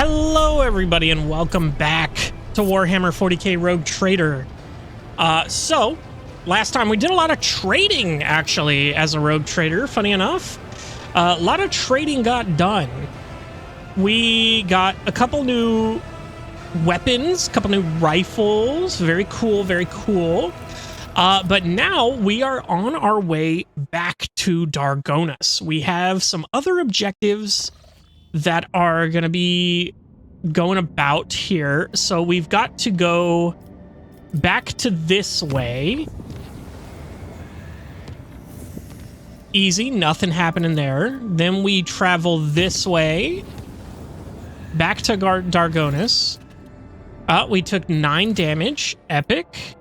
Hello everybody and welcome back to Warhammer 40K Rogue Trader. So, last time we did a lot of trading actually as a Rogue Trader, funny enough. A lot of trading got done. We got a couple new weapons, a couple new rifles, very cool, very cool. But now we are on our way back to Dargonus. We have some other objectives that are going to be going about here. So we've got to go back to this way. Easy, nothing happening there. Then we travel this way, back to Dargonus. We took 9 damage, epic.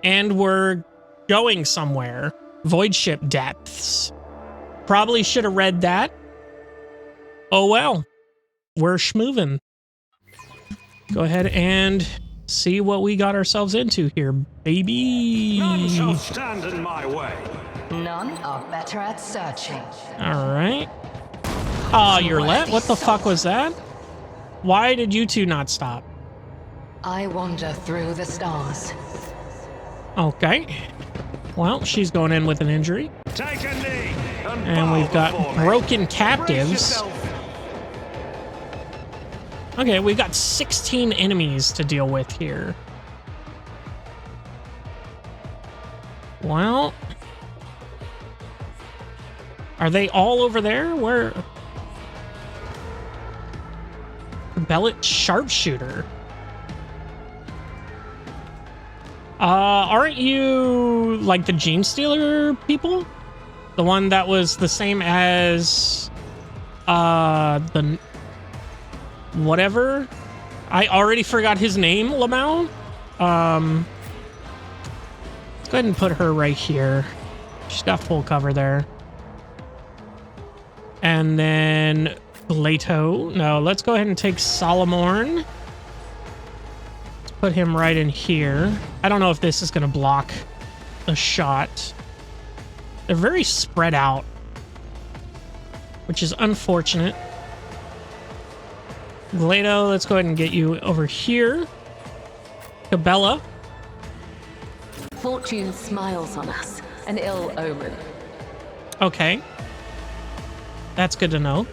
And we're going somewhere. Void ship depths. Probably should have read that. Oh well. We're schmovin'. Go ahead and see what we got ourselves into here, baby. None shall stand in my way. None are better at searching. Alright. Oh, you're let? What the fuck was that? Why did you two not stop? I wander through the stars. Okay. Well, she's going in with an injury. Take a knee And we've got broken captives. Okay, we've got 16 enemies to deal with here. Well, are they all over there? Where? Bellet sharpshooter. Aren't you like the Gene Stealer people? The one that was the same as the whatever. I already forgot his name, Lamau. Let's go ahead and put her right here. She's got full cover there. And then Leto. No, let's go ahead and take Solomorn. Put him right in here. I don't know if this is going to block a shot. They're very spread out, which is unfortunate. Glado, let's go ahead and get you over here. Cabela. Fortune smiles on us, an ill omen. Okay. That's good to know.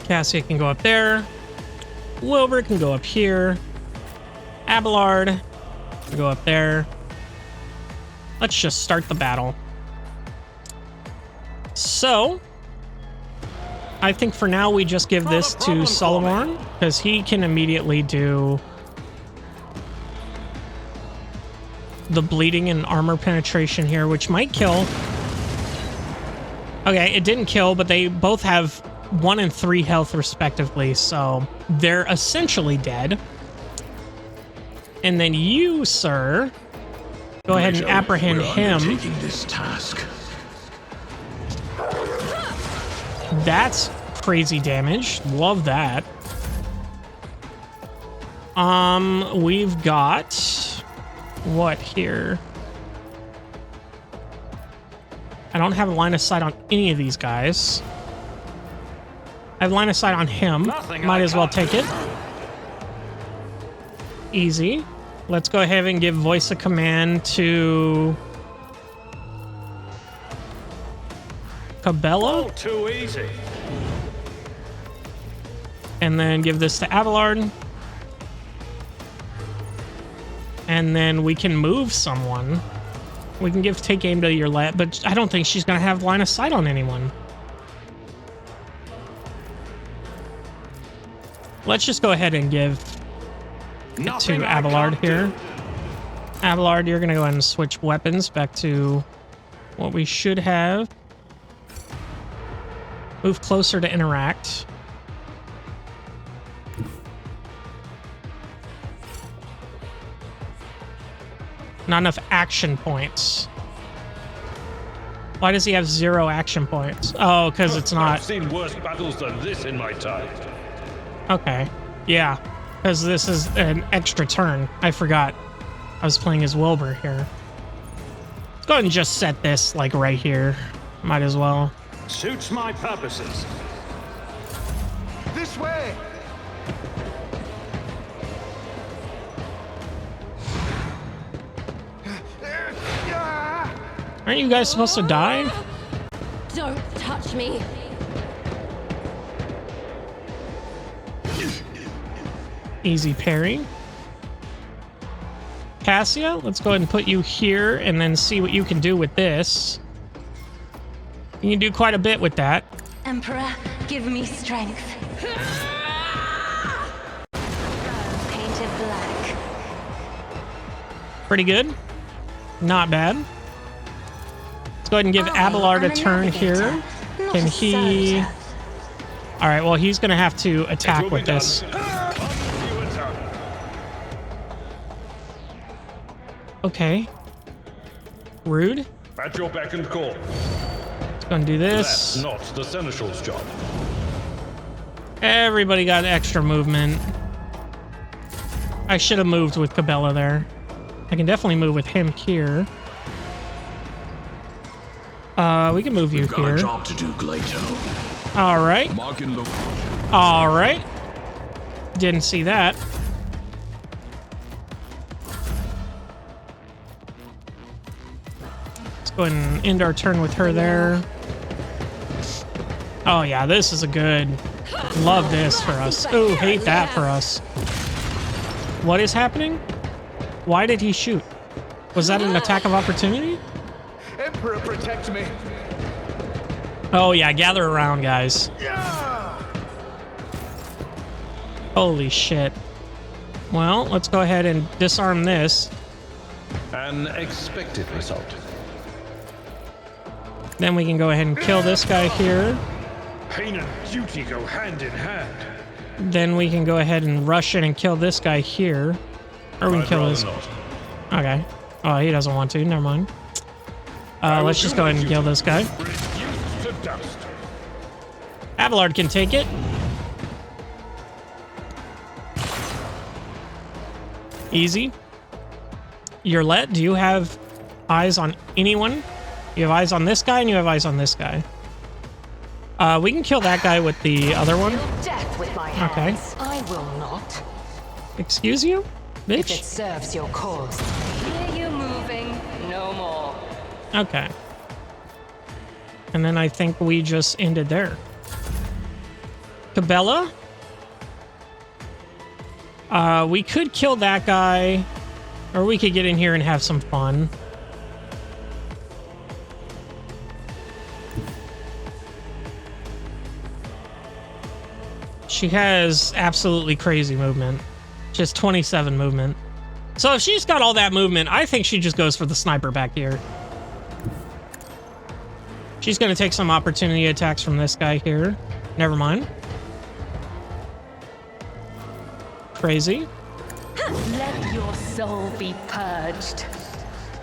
Cassia can go up there. Wilbur can go up here. Abelard can go up there. Let's just start the battle. So, I think for now we just give this to Solomon, because he can immediately do the bleeding and armor penetration here, which might kill. Okay, it didn't kill, but they both have 1 and 3 health respectively, so they're essentially dead. And then you, sir, go ahead and apprehend him. This task. That's crazy damage. Love that. We've got what here? I don't have a line of sight on any of these guys. I have line of sight on him. Might as well take it. Easy. Let's go ahead and give voice of command to Cabela. Oh, too easy. And then give this to Abelard. And then we can move someone. We can take aim to your left, but I don't think she's going to have line of sight on anyone. Let's just go ahead and give it to Abelard here. Abelard, you're going to go ahead and switch weapons back to what we should have. Move closer to interact. Not enough action points. Why does he have 0 action points? Oh, because it's not. I've seen worse battles than this in my time. Okay. Yeah. Because this is an extra turn. I forgot. I was playing as Wilbur here. Let's go ahead and just set this, like, right here. Might as well. Suits my purposes. This way! Aren't you guys supposed to die? Don't touch me. Easy parry. Cassia, let's go ahead and put you here and then see what you can do with this. You can do quite a bit with that. Emperor, give me strength. Painted black. Pretty good. Not bad. Let's go ahead and give Abelard a turn here. Can he... All right, well, he's going to have to attack with this. Okay. Rude. At your beck and call. Let's go and do this. That's not the Seneschal's job. Everybody got extra movement. I should have moved with Cabela there. I can definitely move with him here. We can move you We've got here. a job to do, Glato. All right. Marking the... All right. Didn't see that. Let's go ahead and end our turn with her there. Oh yeah, this is a good... Love this for us. Oh, hate that for us. What is happening? Why did he shoot? Was that an attack of opportunity? Emperor, protect me! Oh yeah, gather around, guys. Holy shit. Well, let's go ahead and disarm this. An expected result. Then we can go ahead and kill this guy here. Pain and duty go hand in hand. Then we can go ahead and rush in and kill this guy here. Or we can I'd kill rather this. not. Okay. Oh, he doesn't want to. Never mind. Let's just go ahead and kill this guy. Reduced to dust. Abelard can take it. Easy. Yurlet, do you have eyes on anyone? You have eyes on this guy and you have eyes on this guy. We can kill that guy with the other one. Death with my Okay. hands. I will not. Excuse you, If it bitch? serves your cause. Hear you moving. No more. Okay. And then I think we just ended there. Cabela? We could kill that guy, or we could get in here and have some fun. She has absolutely crazy movement. She has 27 movement. So if she's got all that movement, I think she just goes for the sniper back here. She's going to take some opportunity attacks from this guy here. Never mind. Crazy. Let your soul be purged.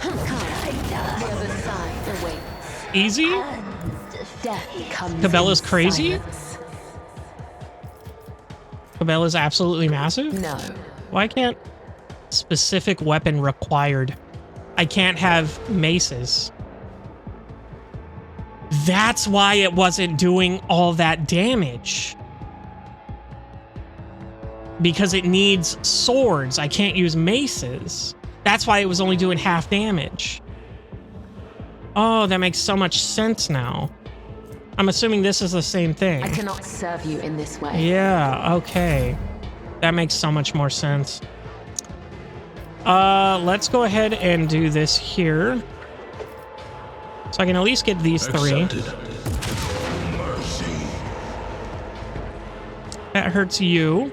The other side awaits. Easy. Death comes Cabela's in crazy? silence. Cabela's absolutely massive. No. Why can't specific weapon required? I can't have maces. That's why it wasn't doing all that damage. Because it needs swords. I can't use maces. That's why it was only doing half damage. Oh, that makes so much sense now. I'm assuming this is the same thing. I cannot serve you in this way. Yeah, okay. That makes so much more sense. Let's go ahead and do this here. So I can at least get these three. Accepted. Mercy. That hurts you.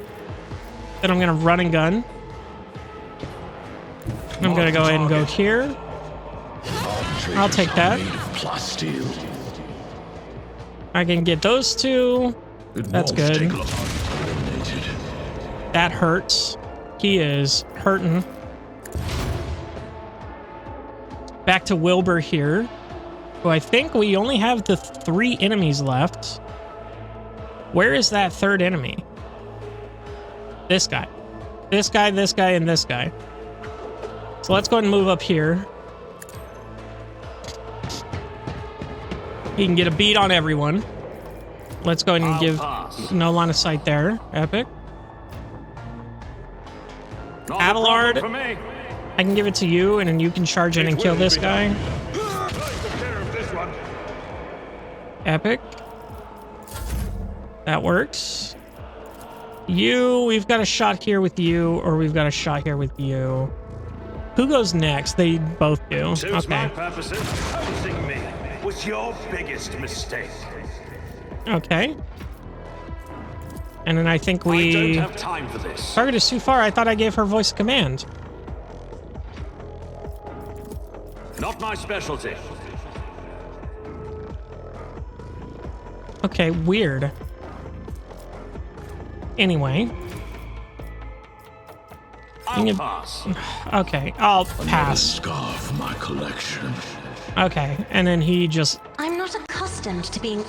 Then I'm gonna run and gun. I'm gonna go ahead and go here. I'll take that. Plasteel. I can get those two. That's good. That hurts. He is hurting. Back to Wilbur here. So I think we only have the 3 enemies left. Where is that third enemy? This guy. This guy, this guy, and this guy. So let's go ahead and move up here. He can get a beat on everyone. Let's go ahead and I'll give pass. no line of sight there. Epic. Not a Abelard, problem for me. I can give it to you, and then you can charge in and kill this guy. I took care of this one. Epic. That works. You, we've got a shot here with you, or we've got a shot here with you. Who goes next? They both do. Suits my Okay. purposes. Opposing me was your biggest mistake. Okay. And then I think I we... don't have time for this. Target is too far. I thought I gave her voice command. Not my specialty. Okay, weird. Anyway. I'll You- pass. Okay, I'll Another pass. scar for my collection. Okay, and then he just... I'm not accustomed to being.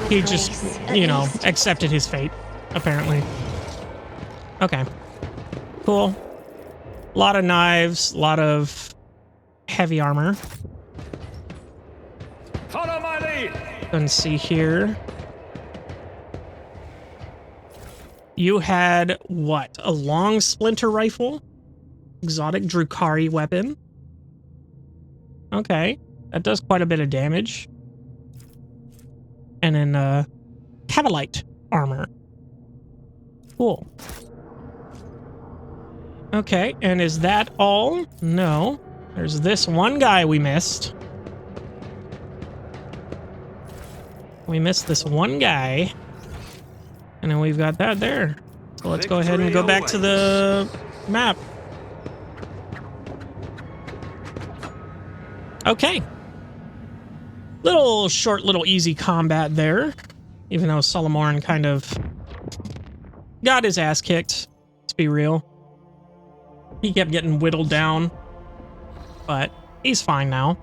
He just, you know, accepted his fate, apparently. Okay. Cool. A lot of knives, a lot of heavy armor. Follow my lead. Let's see here. You had, what? A long splinter rifle? Exotic Drukari weapon? Okay. That does quite a bit of damage. And then, Cavalite armor. Cool. Okay, and is that all? No. There's this one guy we missed. We missed this one guy. And then we've got that there. So let's go ahead and go back to the map. Okay. Little short, little easy combat there. Even though Solomorn kind of got his ass kicked. Let's be real. He kept getting whittled down. But he's fine now.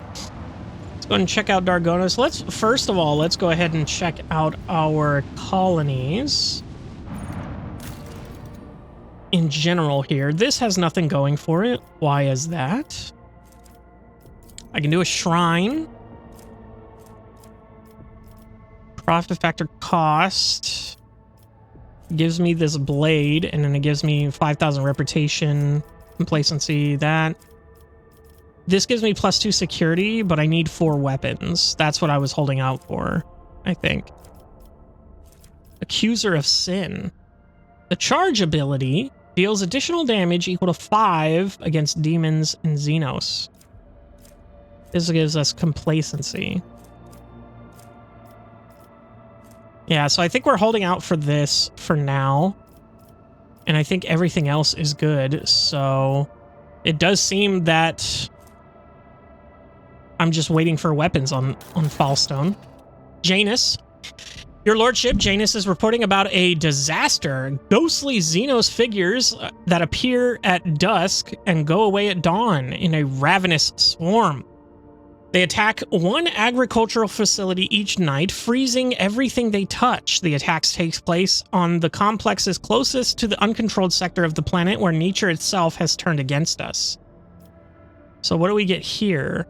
Let's go ahead and check out Dargonis. First of all, let's go ahead and check out our colonies. In general here. This has nothing going for it. Why is that? I can do a shrine. Profit factor cost. Gives me this blade, and then it gives me 5,000 reputation, complacency, that. This gives me +2 security, but I need 4 weapons. That's what I was holding out for, I think. Accuser of Sin. The charge ability deals additional damage equal to 5 against demons and Xenos. This gives us complacency. Yeah, so I think we're holding out for this for now. And I think everything else is good. So it does seem that I'm just waiting for weapons on Fallstone. Janus. Your lordship, Janus is reporting about a disaster. Ghostly Xenos figures that appear at dusk and go away at dawn in a ravenous swarm. They attack one agricultural facility each night, freezing everything they touch. The attacks take place on the complexes closest to the uncontrolled sector of the planet where nature itself has turned against us. So what do we get here?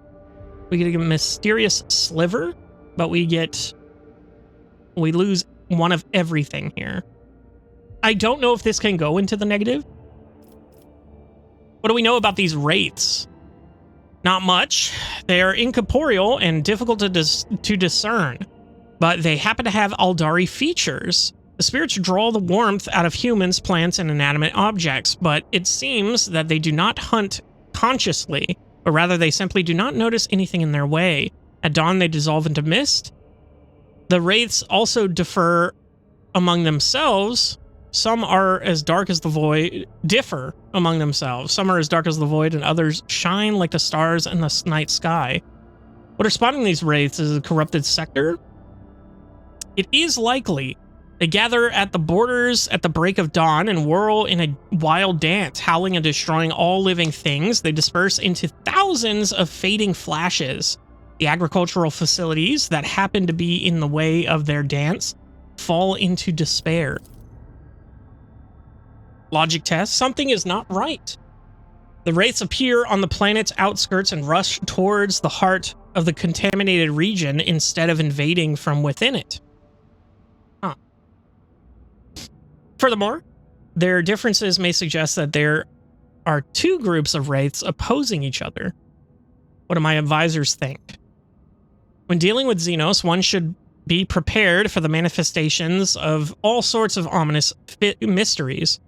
We get a mysterious sliver, but we lose one of everything here. I don't know if this can go into the negative. What do we know about these wraiths? Not much. They are incorporeal and difficult to discern, but they happen to have Aldari features. The spirits draw the warmth out of humans, plants, and inanimate objects, but it seems that they do not hunt consciously, but rather they simply do not notice anything in their way. At dawn, they dissolve into mist. The wraiths also differ among themselves. Some are as dark as the void, differ among themselves. Some are as dark as the void, and others shine like the stars in the night sky. What are spawning these wraiths is a corrupted sector. It is likely they gather at the borders at the break of dawn and whirl in a wild dance, howling and destroying all living things. They disperse into thousands of fading flashes. The agricultural facilities that happen to be in the way of their dance fall into despair. Logic test. Something is not right. The wraiths appear on the planet's outskirts and rush towards the heart of the contaminated region instead of invading from within it. Furthermore, their differences may suggest that there are two groups of wraiths opposing each other. What do my advisors think? When dealing with Xenos, one should be prepared for the manifestations of all sorts of ominous mysteries.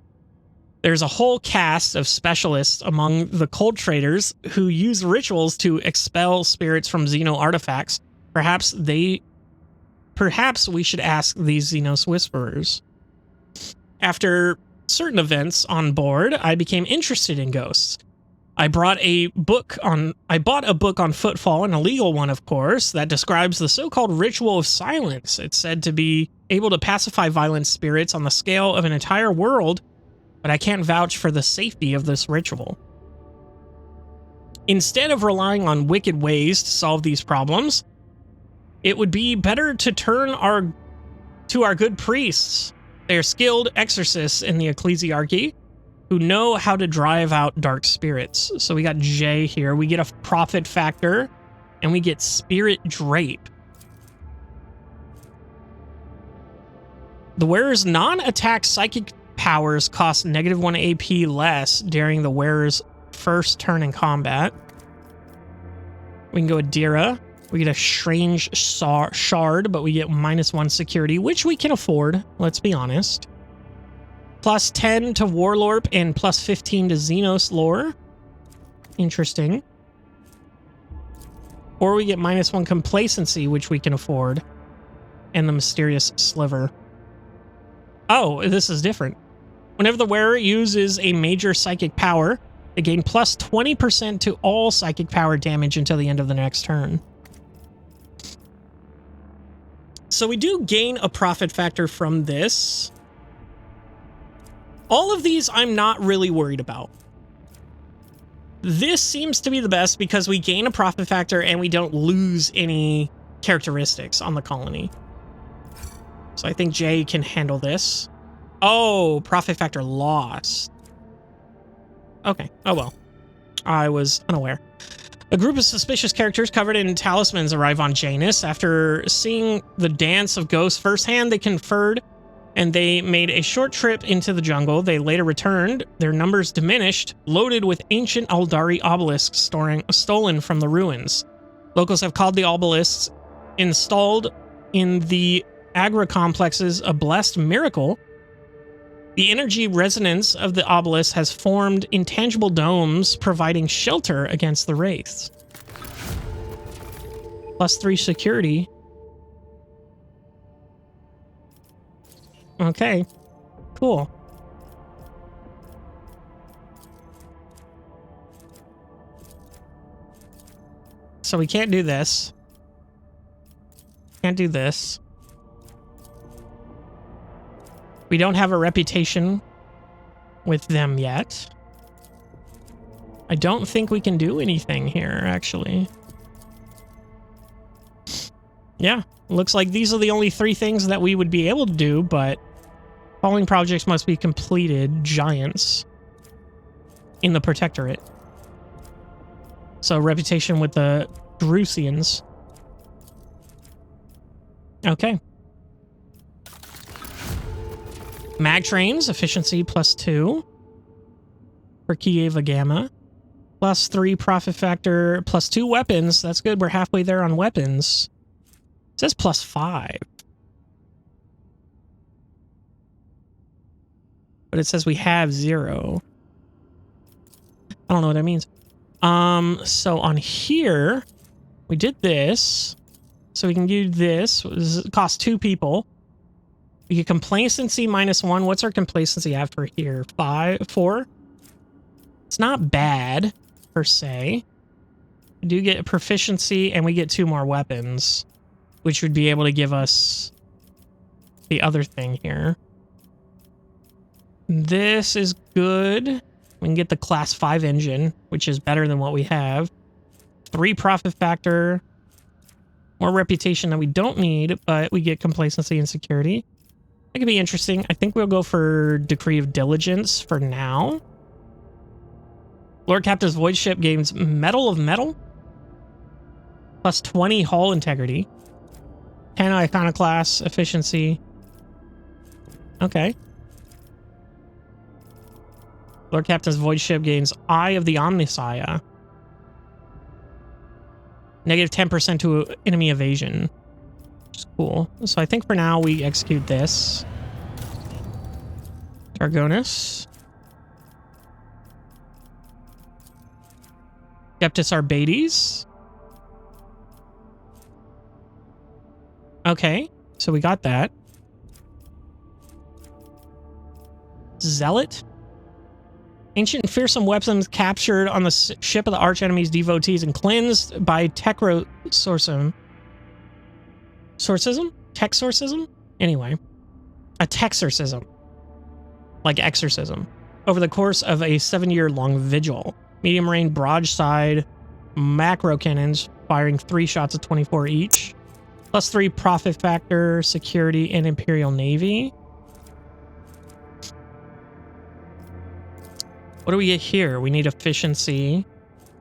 There's a whole cast of specialists among the cold traders who use rituals to expel spirits from Xeno artifacts. Perhaps we should ask these Xenos whisperers. After certain events on board, I became interested in ghosts. I bought a book on Footfall, an illegal one, of course, that describes the so-called ritual of silence. It's said to be able to pacify violent spirits on the scale of an entire world, but I can't vouch for the safety of this ritual. Instead of relying on wicked ways to solve these problems, it would be better to turn to our good priests. They are skilled exorcists in the ecclesiarchy who know how to drive out dark spirits. So we got J here. We get a profit factor, and we get spirit drape. The wearer's non-attack psychic powers cost -1 AP less during the wearer's first turn in combat. We can go with Dira. We get a strange shard, but we get -1 security, which we can afford, let's be honest. +10 to Warlorp and +15 to Xenos lore. Interesting. Or we get -1 complacency, which we can afford. And the mysterious sliver. Oh, this is different. Whenever the wearer uses a major psychic power, they gain +20% to all psychic power damage until the end of the next turn. So we do gain a profit factor from this. All of these I'm not really worried about. This seems to be the best because we gain a profit factor and we don't lose any characteristics on the colony. So I think Jay can handle this. Oh, profit factor lost. Okay, oh well. I was unaware. A group of suspicious characters covered in talismans arrive on Janus. After seeing the dance of ghosts firsthand, they conferred and they made a short trip into the jungle. They later returned, their numbers diminished, loaded with ancient Aldari obelisks stolen from the ruins. Locals have called the obelisks installed in the Agra complexes a blessed miracle. The energy resonance of the obelisk has formed intangible domes, providing shelter against the wraiths. +3 security. Okay, cool. So we can't do this. Can't do this. We don't have a reputation with them yet. I don't think we can do anything here, actually. Yeah, looks like these are the only 3 things that we would be able to do, but following projects must be completed. Giants in the Protectorate. So reputation with the Drusians. Okay. Mag trains, efficiency +2 for Kieva Gamma. +3 profit factor, +2 weapons. That's good. We're halfway there on weapons. It says +5. But it says we have 0. I don't know what that means. So on here, we did this. So we can do this. It costs 2 people. We get complacency -1. What's our complacency after here? 4? It's not bad, per se. We do get a proficiency, and we get 2 more weapons, which would be able to give us the other thing here. This is good. We can get the class 5 engine, which is better than what we have. 3 profit factor. More reputation that we don't need, but we get complacency and security. That could be interesting. I think we'll go for Decree of Diligence for now. Lord Captain's Void Ship gains Medal of Metal. +20 hull integrity. 10 Iconoclast efficiency. Okay. Lord Captain's void ship gains Eye of the Omnissiah. Negative 10% to enemy evasion. Which is cool. So I think for now we execute this. Targonus. Skeptis Arbates. Okay, so we got that. Zealot. Ancient and fearsome weapons captured on the ship of the archenemy's devotees and cleansed by techrosorcism. Texorcism? Anyway. A texorcism. Like exorcism. Over the course of a 7-year-long vigil. Medium range broadside macro cannons firing 3 shots of 24 each. +3 profit factor, security, and Imperial Navy. What do we get here? We need efficiency.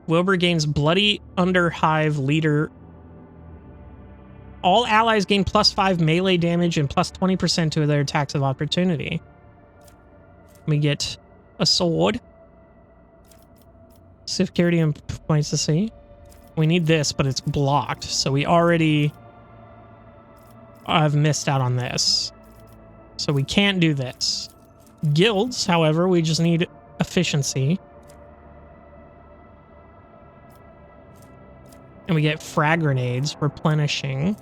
Wilbur gains Bloody Underhive Leader. All allies gain +5 melee damage and +20% to their attacks of opportunity. We get a sword. Security and points to see. We need this, but it's blocked, so we already have missed out on this. So we can't do this. Guilds, however, we just need efficiency. And we get frag grenades, replenishing.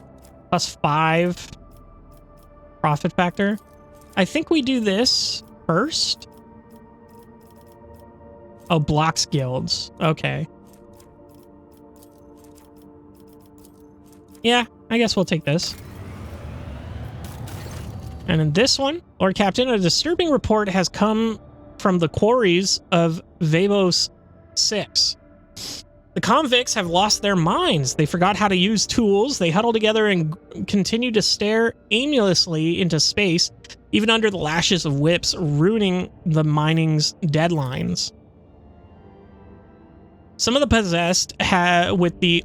+5 profit factor. I think we do this first. Oh, blocks guilds. Okay. Yeah, I guess we'll take this. And in this one, Lord Captain, a disturbing report has come from the quarries of Vabos 6. The convicts have lost their minds. They forgot how to use tools. They huddle together and continue to stare aimlessly into space, even under the lashes of whips, ruining the mining's deadlines. Some of the possessed with the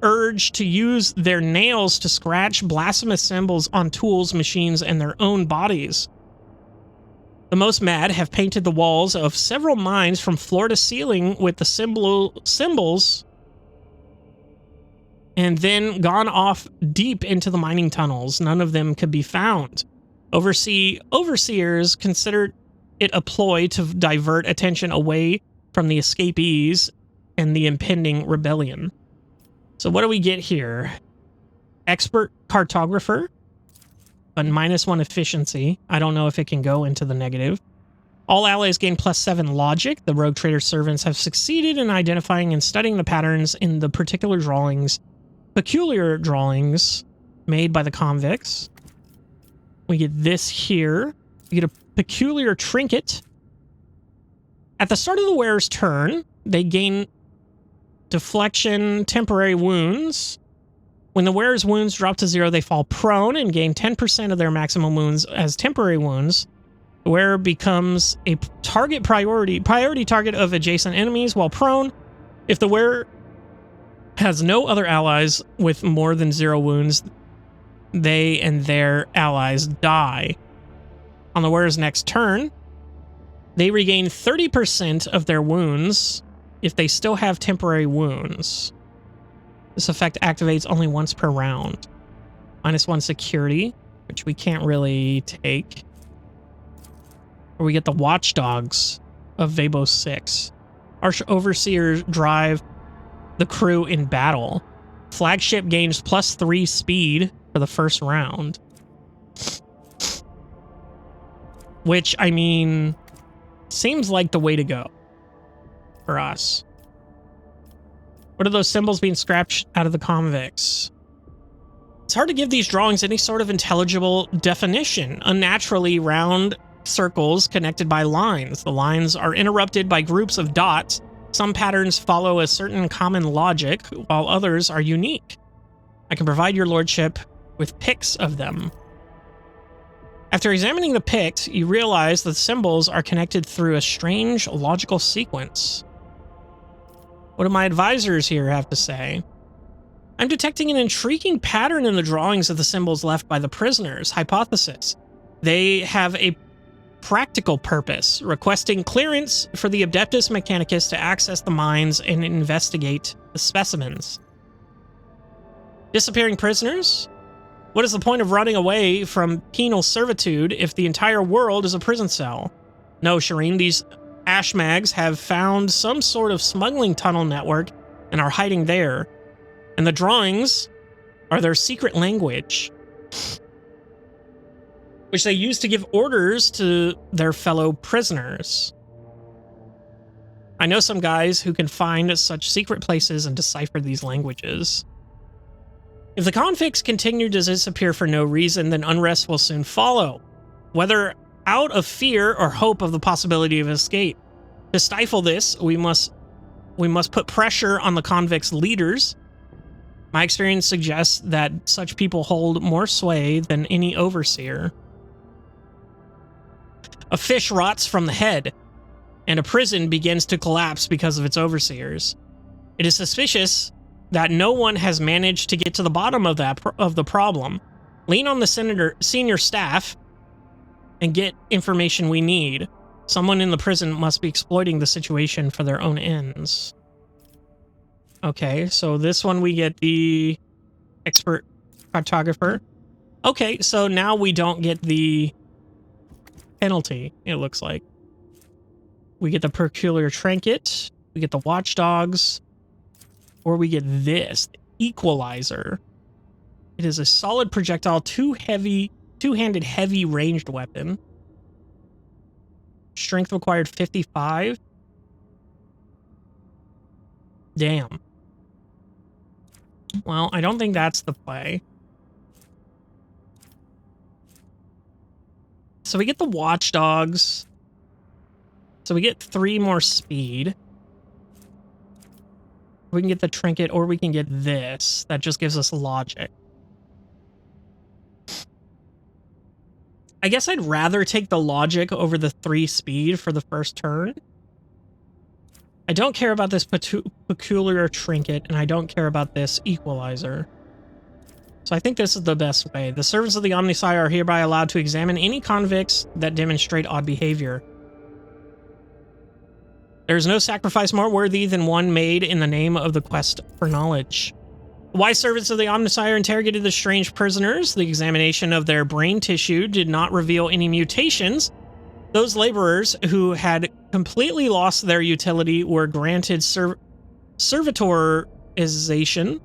urge to use their nails to scratch blasphemous symbols on tools, machines, and their own bodies. The most mad have painted the walls of several mines from floor to ceiling with the symbols and then gone off deep into the mining tunnels. None of them could be found. Overseers considered it a ploy to divert attention away from the escapees and the impending rebellion. So what do we get here? Expert cartographer, but -1 efficiency. I don't know if it can go into the negative. All allies gain +7 logic. The rogue trader servants have succeeded in identifying and studying the patterns in the peculiar drawings made by the convicts. We get this here. We get a peculiar trinket. At the start of the wearer's turn, they gain deflection, temporary wounds. When the wearer's wounds drop to 0, they fall prone and gain 10% of their maximum wounds as temporary wounds. The wearer becomes a priority target of adjacent enemies while prone. If the wearer has no other allies with more than 0 wounds, they and their allies die. On the wearer's next turn, they regain 30% of their wounds if they still have temporary wounds. This effect activates only once per round. -1 security, which we can't really take. Or we get the Watchdogs of Vabos 6. Arch Overseers drive the crew in battle. Flagship gains +3 speed for the first round. Which, I mean, seems like the way to go for us. What are those symbols being scratched out of the convicts? It's hard to give these drawings any sort of intelligible definition. Unnaturally round circles connected by lines. The lines are interrupted by groups of dots. Some patterns follow a certain common logic, while others are unique. I can provide your lordship with pics of them. After examining the pics, you realize that the symbols are connected through a strange logical sequence. What do my advisors here have to say? I'm detecting an intriguing pattern in the drawings of the symbols left by the prisoners. Hypothesis. They have a practical purpose, requesting clearance for the Adeptus Mechanicus to access the mines and investigate the specimens. Disappearing prisoners? What is the point of running away from penal servitude if the entire world is a prison cell? No, Shireen, these Ashmags have found some sort of smuggling tunnel network and are hiding there. And the drawings are their secret language, which they use to give orders to their fellow prisoners. I know some guys who can find such secret places and decipher these languages. If the convicts continue to disappear for no reason, then unrest will soon follow, whether out of fear or hope of the possibility of escape. To stifle this, we must put pressure on the convicts' leaders. My experience suggests that such people hold more sway than any overseer. A fish rots from the head, and a prison begins to collapse because of its overseers. It is suspicious that no one has managed to get to the bottom of the problem. Lean on the senior staff and get information we need. Someone in the prison must be exploiting the situation for their own ends. Okay, so this one we get the expert cartographer. Okay, so now we don't get the penalty, it looks like. We get the peculiar trinket, we get the watchdogs, or we get this, the equalizer. It is a solid projectile, two-handed heavy ranged weapon. Strength required 55. Damn. Well, I don't think that's the play. So we get the watchdogs. So we get 3 more speed. We can get the trinket, or we can get this. That just gives us logic. I guess I'd rather take the logic over the 3 speed for the first turn. I don't care about this peculiar trinket, and I don't care about this equalizer. So I think this is the best way. The servants of the Omnisci are hereby allowed to examine any convicts that demonstrate odd behavior. There is no sacrifice more worthy than one made in the name of the quest for knowledge. The wise servants of the Omnisci interrogated the strange prisoners. The examination of their brain tissue did not reveal any mutations. Those laborers who had completely lost their utility were granted servitorization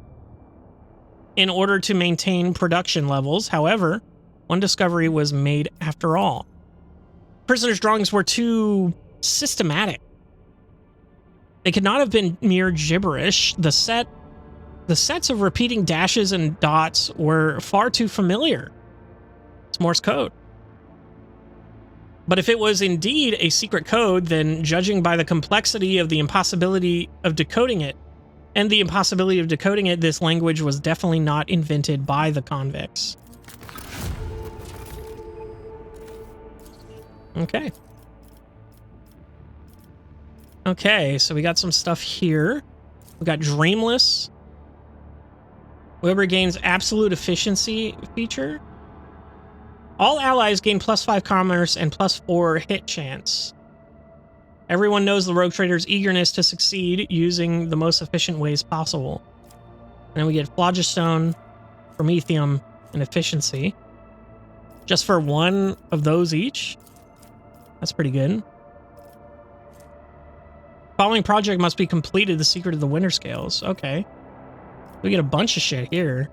in order to maintain production levels. However, one discovery was made after all. Prisoners' drawings were too systematic. They could not have been mere gibberish. The sets of repeating dashes and dots were far too familiar. It's Morse code. But if it was indeed a secret code, then judging by the complexity of the impossibility of decoding it, this language was definitely not invented by the convicts. Okay. Okay, so we got some stuff here. We got Dreamless. Wilbur gains absolute efficiency feature. All allies gain +5 commerce and +4 hit chance. Everyone knows the rogue trader's eagerness to succeed using the most efficient ways possible. And then we get Phlogiston, Promethium, and efficiency. Just for 1 of those each? That's pretty good. Following project must be completed. The secret of the winter scales. Okay. We get a bunch of shit here.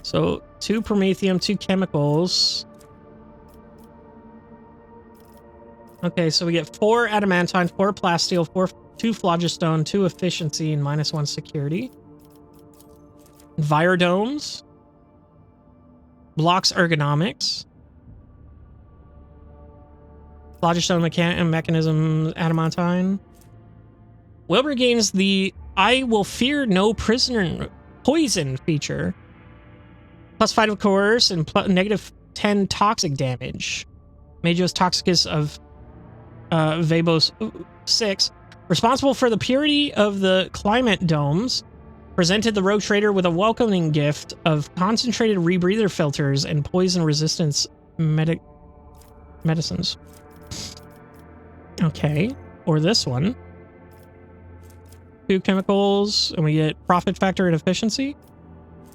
So 2 Promethium, 2 chemicals. Okay, so we get 4 adamantine, 4 plasteel, 2 phlogiston, 2 efficiency, and -1 security. Envirodomes. Blocks ergonomics. Phlogiston mechanism, adamantine. Wilbur gains the I will fear no prisoner poison feature. +5 of coerce and -10 toxic damage. Majos Toxicus of Vabos 6. Responsible for the purity of the climate domes. Presented the rogue trader with a welcoming gift of concentrated rebreather filters and poison resistance medicines. Okay, or this one. 2 chemicals, and we get profit factor and efficiency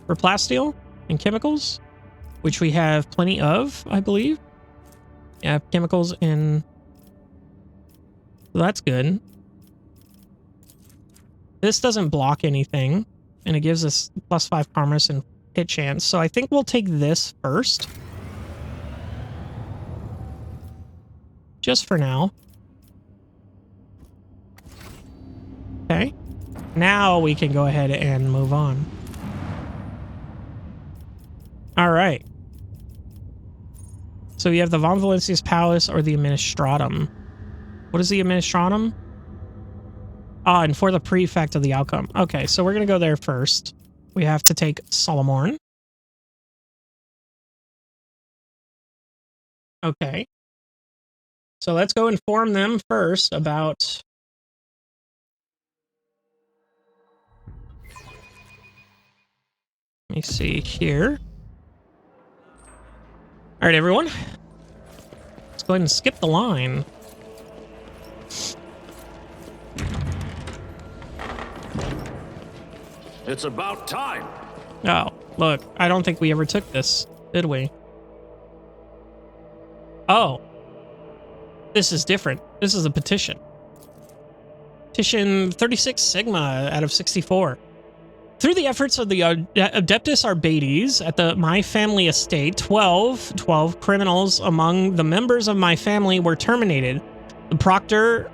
for plasteel and chemicals, which we have plenty of, I believe. Yeah, chemicals in... So that's good. This doesn't block anything, and it gives us +5 commerce and hit chance. So I think we'll take this first. Just for now. Okay. Now we can go ahead and move on. All right. So we have the Von Valencia's Palace or the Administratum. What is the Administratum? Ah, and for the prefect of the outcome. Okay, so we're going to go there first. We have to take Solomorn. Okay. So let's go inform them first about... Let me see here. All right, everyone. Let's go ahead and skip the line. It's about time. Oh, look. I don't think we ever took this, did we? Oh. This is different. This is a petition. Petition 36 Sigma out of 64. Through the efforts of the Adeptus Arbates at my family estate, 12 criminals among the members of my family were terminated. The proctor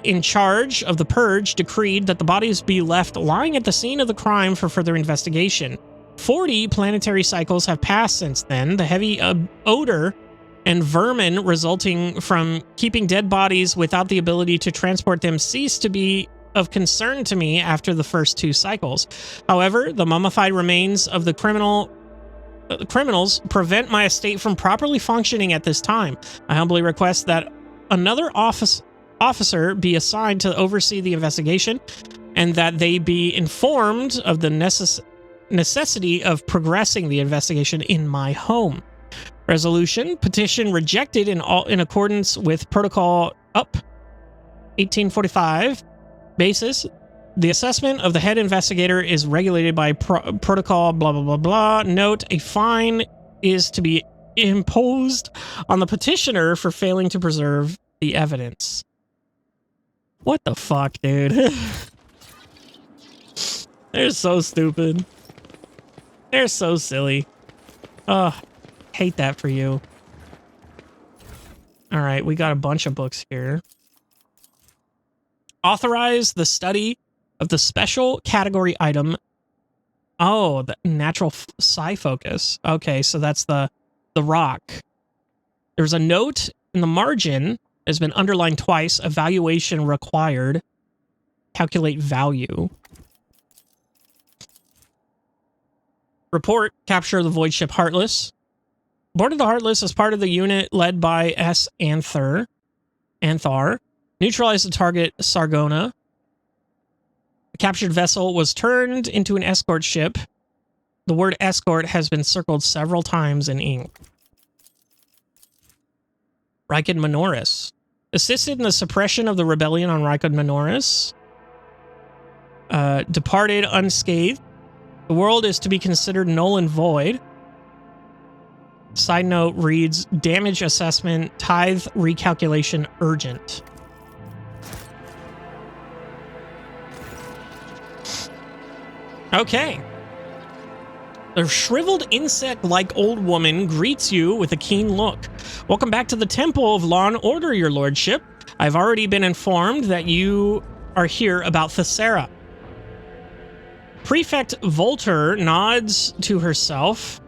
in charge of the purge decreed that the bodies be left lying at the scene of the crime for further investigation. 40 planetary cycles have passed since then. The heavy odor and vermin resulting from keeping dead bodies without the ability to transport them ceased to be of concern to me after the first 2 cycles. However, the mummified remains of the criminals prevent my estate from properly functioning at this time. I humbly request that another officer be assigned to oversee the investigation and that they be informed of the necessity of progressing the investigation in my home. Resolution: petition rejected in accordance with Protocol UP 1845. Basis: the assessment of the head investigator is regulated by protocol blah blah blah blah. Note: a fine is to be imposed on the petitioner for failing to preserve the evidence. What the fuck, dude? They're so stupid. They're so silly. Ugh, hate that for you. All right, we got a bunch of books here. Authorize the study of the special category item. Oh, the natural psi focus. Okay, so that's the rock. There's a note in the margin has been underlined twice. Evaluation required. Calculate value. Report: capture the void ship Heartless. Boarded the Heartless as part of the unit led by S. Anthar. Neutralize the target Sargona. The captured vessel was turned into an escort ship. The word escort has been circled several times in ink. Rykid Minoris. Assisted in the suppression of the rebellion on Rykid Minoris. Departed unscathed. The world is to be considered null and void. Side note reads, damage assessment, tithe recalculation urgent. Okay. The shriveled insect-like old woman greets you with a keen look. Welcome back to the Temple of Law and Order, your lordship. I've already been informed that you are here about Thessera. Prefect Volter nods to herself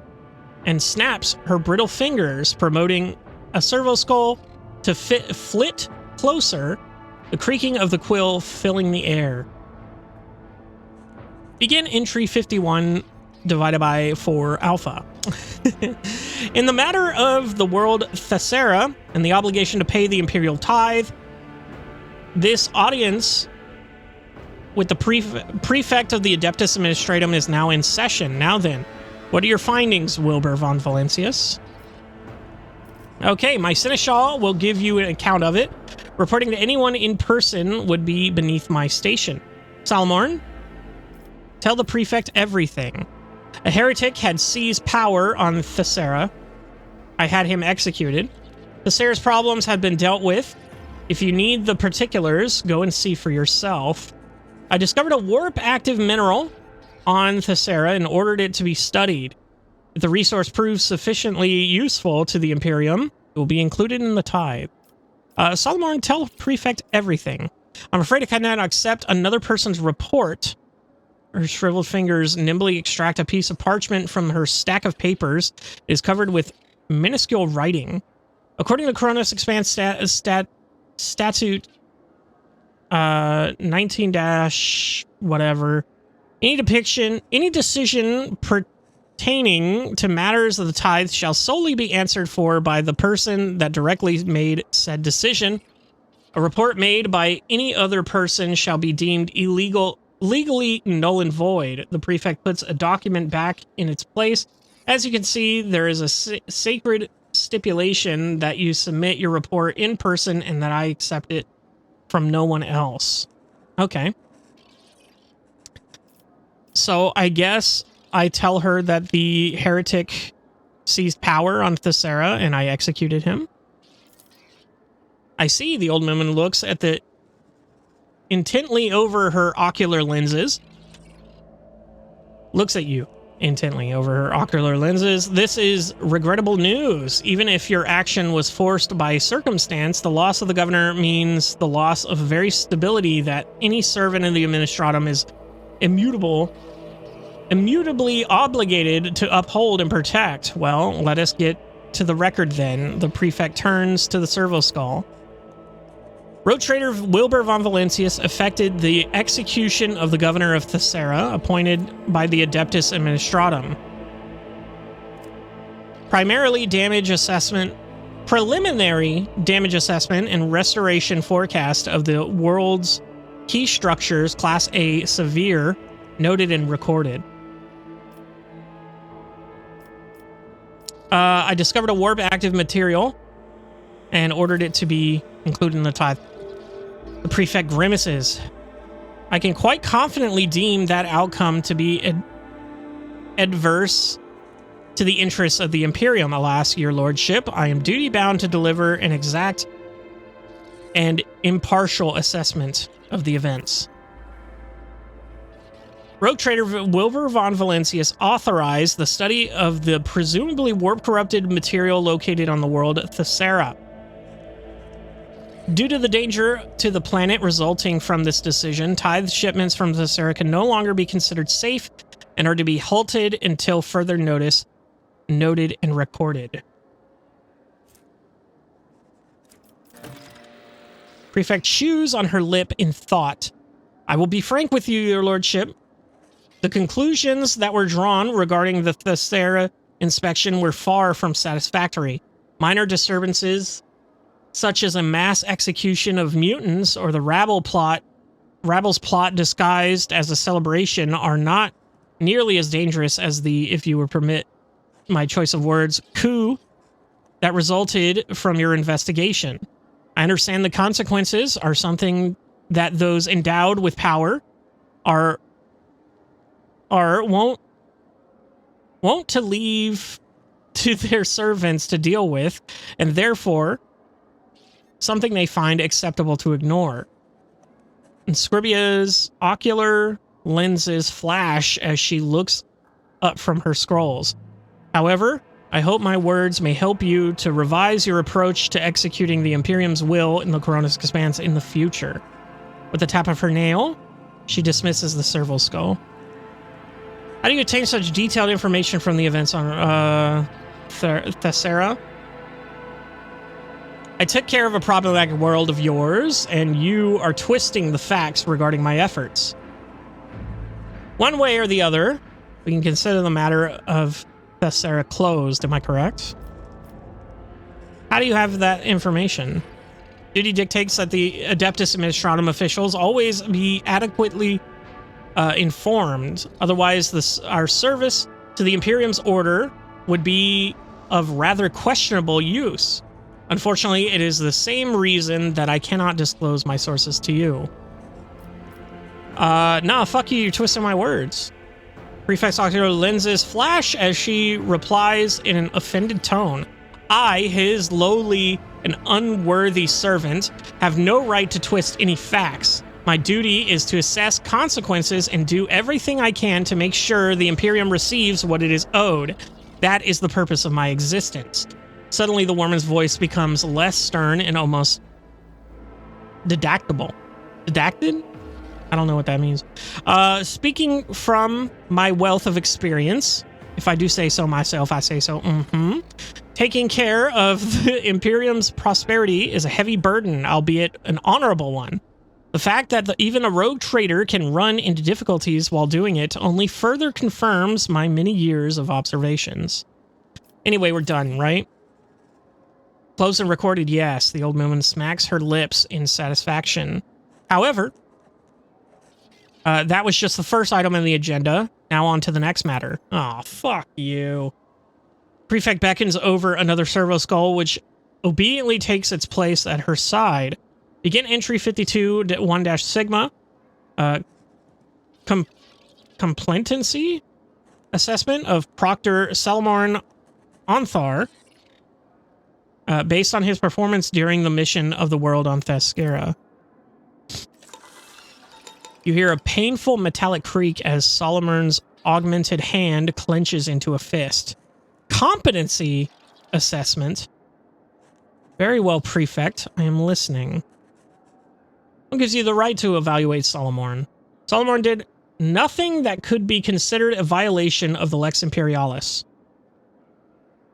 and snaps her brittle fingers, promoting a servo skull to flit closer, the creaking of the quill filling the air. Begin entry 51 divided by 4 alpha. In the matter of the world Thessera and the obligation to pay the imperial tithe, this audience with the prefect of the Adeptus Administratum is now in session. Now then, what are your findings, Wilbur von Valencius? Okay, my seneschal will give you an account of it. Reporting to anyone in person would be beneath my station. Salmorn, tell the prefect everything. A heretic had seized power on Thessera. I had him executed. Thessera's problems had been dealt with. If you need the particulars, go and see for yourself. I discovered a warp-active mineral on Thessera and ordered it to be studied. If the resource proves sufficiently useful to the Imperium, it will be included in the tithe. Solomon, tell Prefect everything. I'm afraid I cannot accept another person's report. Her shriveled fingers nimbly extract a piece of parchment from her stack of papers. It is covered with minuscule writing. According to Kronos Expanse Statute 19- whatever, any decision pertaining to matters of the tithe shall solely be answered for by the person that directly made said decision. A report made by any other person shall be deemed legally null and void. The prefect puts a document back in its place. As you can see, there is a sacred stipulation that you submit your report in person and that I accept it from no one else. Okay. So I guess I tell her that the heretic seized power on Thessera and I executed him. I see. The old woman looks at the intently over her ocular lenses. Looks at you intently over her ocular lenses. This is regrettable news. Even if your action was forced by circumstance, the loss of the governor means the loss of very stability that any servant in the administratum is immutably obligated to uphold and protect. Well, let us get to the record then. The prefect turns to the servo skull. Road trader Wilbur von Valancius effected the execution of the governor of Thessera, appointed by the Adeptus Administratum. Preliminary damage assessment and restoration forecast of the world's key structures, Class A severe, noted and recorded. I discovered a warp active material and ordered it to be included in the tithe. The prefect grimaces. I can quite confidently deem that outcome to be adverse to the interests of the Imperium. Alas, your lordship, I am duty-bound to deliver an exact and impartial assessment of the events. Rogue trader Wilbur von Valancius authorized the study of the presumably warp-corrupted material located on the world Thessera. Due to the danger to the planet resulting from this decision, tithe shipments from Thessera can no longer be considered safe and are to be halted until further notice, noted and recorded. Prefect chews on her lip in thought. I will be frank with you, your lordship. The conclusions that were drawn regarding the Thessera inspection were far from satisfactory. Minor disturbances, such as a mass execution of mutants or the rabble Rabble's plot disguised as a celebration, are not nearly as dangerous as the, if you would permit my choice of words, coup that resulted from your investigation. I understand the consequences are something that those endowed with power won't to leave to their servants to deal with, and therefore something they find acceptable to ignore. And Scribia's ocular lenses flash as she looks up from her scrolls. However, I hope my words may help you to revise your approach to executing the Imperium's will in the Kronos Expanse in the future. With a tap of her nail, she dismisses the servo skull. How do you obtain such detailed information from the events on Thessera? I took care of a problematic world of yours, and you are twisting the facts regarding my efforts. One way or the other, we can consider the matter of Thessera closed, am I correct? How do you have that information? Duty dictates that the Adeptus Administratum officials always be adequately informed. Otherwise, our service to the Imperium's order would be of rather questionable use. Unfortunately, it is the same reason that I cannot disclose my sources to you. Nah, fuck you, you're twisting my words. Prefect's ocular lenses flash as she replies in an offended tone. I, his lowly and unworthy servant, have no right to twist any facts. My duty is to assess consequences and do everything I can to make sure the Imperium receives what it is owed. That is the purpose of my existence. Suddenly, the woman's voice becomes less stern and almost didactable. Didacted? I don't know what that means. Speaking from my wealth of experience, if I do say so myself, I say so. Taking care of the Imperium's prosperity is a heavy burden, albeit an honorable one. The fact that even a rogue trader can run into difficulties while doing it only further confirms my many years of observations. Anyway, we're done, right? Closed and recorded, yes. The old woman smacks her lips in satisfaction. However, that was just the first item on the agenda. Now on to the next matter. Aw, fuck you. Prefect beckons over another servo skull, which obediently takes its place at her side. Begin entry 52-1-Sigma. Complacency assessment of Proctor Salomorn Onthar. Based on his performance during the mission of the world on Thescara. You hear a painful metallic creak as Solomon's augmented hand clenches into a fist. Competency assessment. Very well, Prefect. I am listening. What gives you the right to evaluate Solomorn? Solomorn did nothing that could be considered a violation of the Lex Imperialis.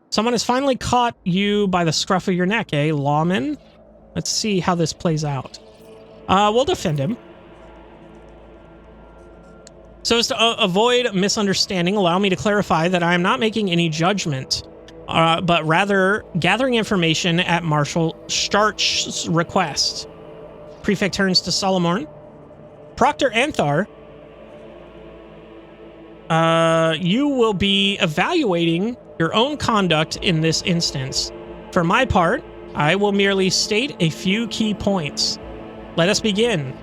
Someone has finally caught you by the scruff of your neck, eh, lawman? Let's see how this plays out. We'll defend him. So as to avoid misunderstanding, allow me to clarify that I am not making any judgment, but rather gathering information at Marshal Starch's request. Prefect turns to Solomorn. Proctor Anthar, you will be evaluating your own conduct in this instance. For my part, I will merely state a few key points. Let us begin.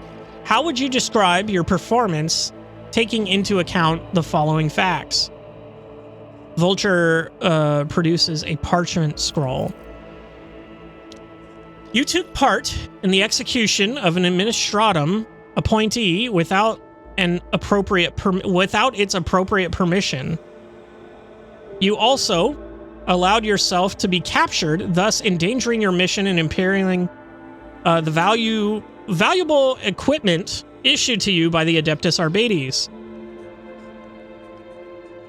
How would you describe your performance taking into account the following facts? Vulture produces a parchment scroll. You took part in the execution of an administratum appointee without its appropriate permission. You also allowed yourself to be captured, thus endangering your mission and impairing the valuable equipment issued to you by the Adeptus Arbates.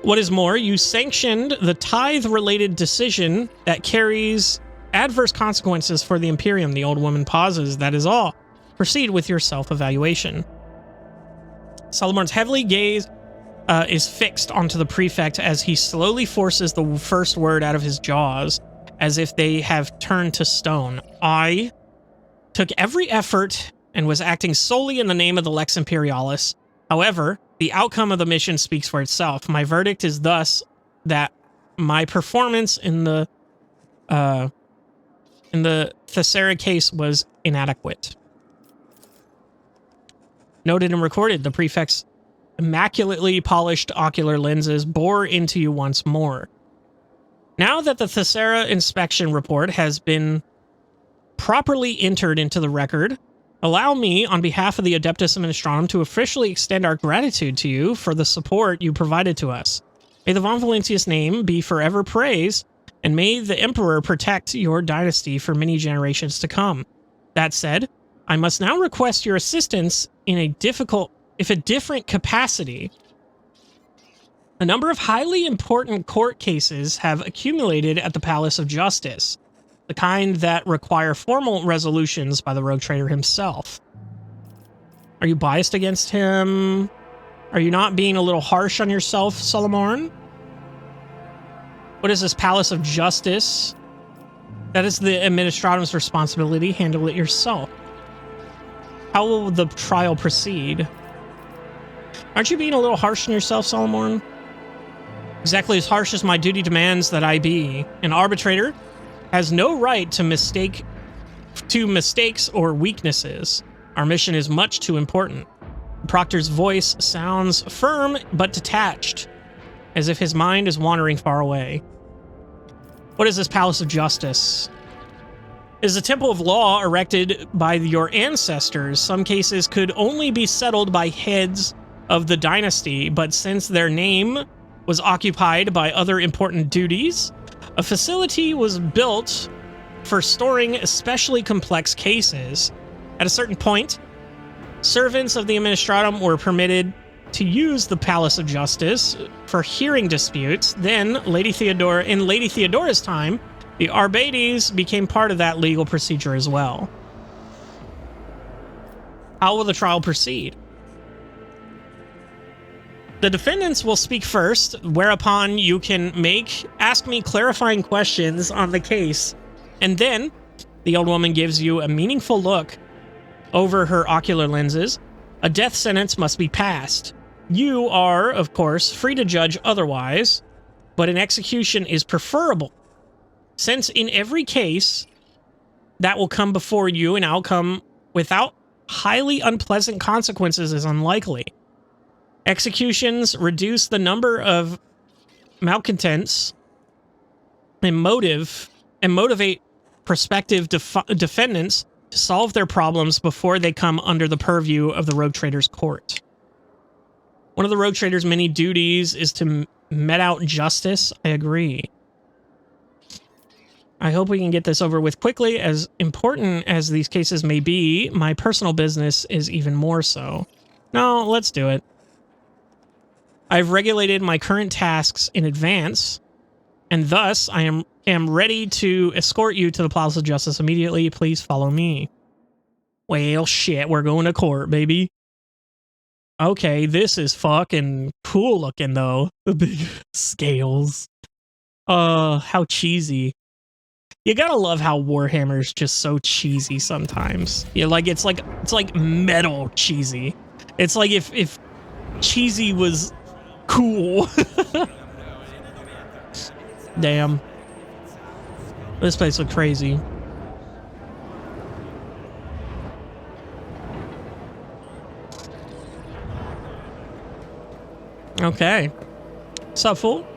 What is more, you sanctioned the tithe-related decision that carries adverse consequences for the Imperium. The old woman pauses. That is all. Proceed with your self-evaluation. Solomorn's heavy gaze is fixed onto the Prefect as he slowly forces the first word out of his jaws, as if they have turned to stone. I took every effort and was acting solely in the name of the Lex Imperialis. However, the outcome of the mission speaks for itself. My verdict is thus that my performance in the Thescara case was inadequate. Noted and recorded, the Prefect's immaculately polished ocular lenses bore into you once more. Now that the Thescara inspection report has been properly entered into the record, allow me, on behalf of the Adeptus Administratum, to officially extend our gratitude to you for the support you provided to us. May the Von Valentius name be forever praised, and may the Emperor protect your dynasty for many generations to come. That said, I must now request your assistance in a different capacity. A number of highly important court cases have accumulated at the Palace of Justice, the kind that require formal resolutions by the rogue trader himself. Are you biased against him? Are you not being a little harsh on yourself, Solomorn? What is this Palace of Justice? That is the Administratum's responsibility. Handle it yourself. How will the trial proceed? Aren't you being a little harsh on yourself, Solomorn? Exactly as harsh as my duty demands that I be. An arbitrator has no right to mistakes or weaknesses. Our mission is much too important. Proctor's voice sounds firm but detached, as if his mind is wandering far away. What is this Palace of Justice? It is a temple of law erected by your ancestors. Some cases could only be settled by heads of the dynasty, but since their name was occupied by other important duties, a facility was built for storing especially complex cases. At a certain point, servants of the Administratum were permitted to use the Palace of Justice for hearing disputes. Then, Lady Theodora's time, the Arbades became part of that legal procedure as well. How will the trial proceed? The defendants will speak first, whereupon you can ask me clarifying questions on the case, and then the old woman gives you a meaningful look over her ocular lenses. A death sentence must be passed. You are, of course, free to judge otherwise, but an execution is preferable, since in every case that will come before you, an outcome without highly unpleasant consequences is unlikely. Executions reduce the number of malcontents and motivate prospective defendants to solve their problems before they come under the purview of the Rogue Trader's court. One of the Rogue Trader's many duties is to met out justice. I agree. I hope we can get this over with quickly. As important as these cases may be, my personal business is even more so. No, let's do it. I've regulated my current tasks in advance, and thus I am ready to escort you to the Palace of Justice immediately. Please follow me. Well, shit, we're going to court, baby. Okay, this is fucking cool looking, though. The big scales. How cheesy. You gotta love how Warhammer's just so cheesy sometimes. Yeah, like it's like metal cheesy. It's like if cheesy was cool. Damn. This place looks crazy. Okay. What's up, fool?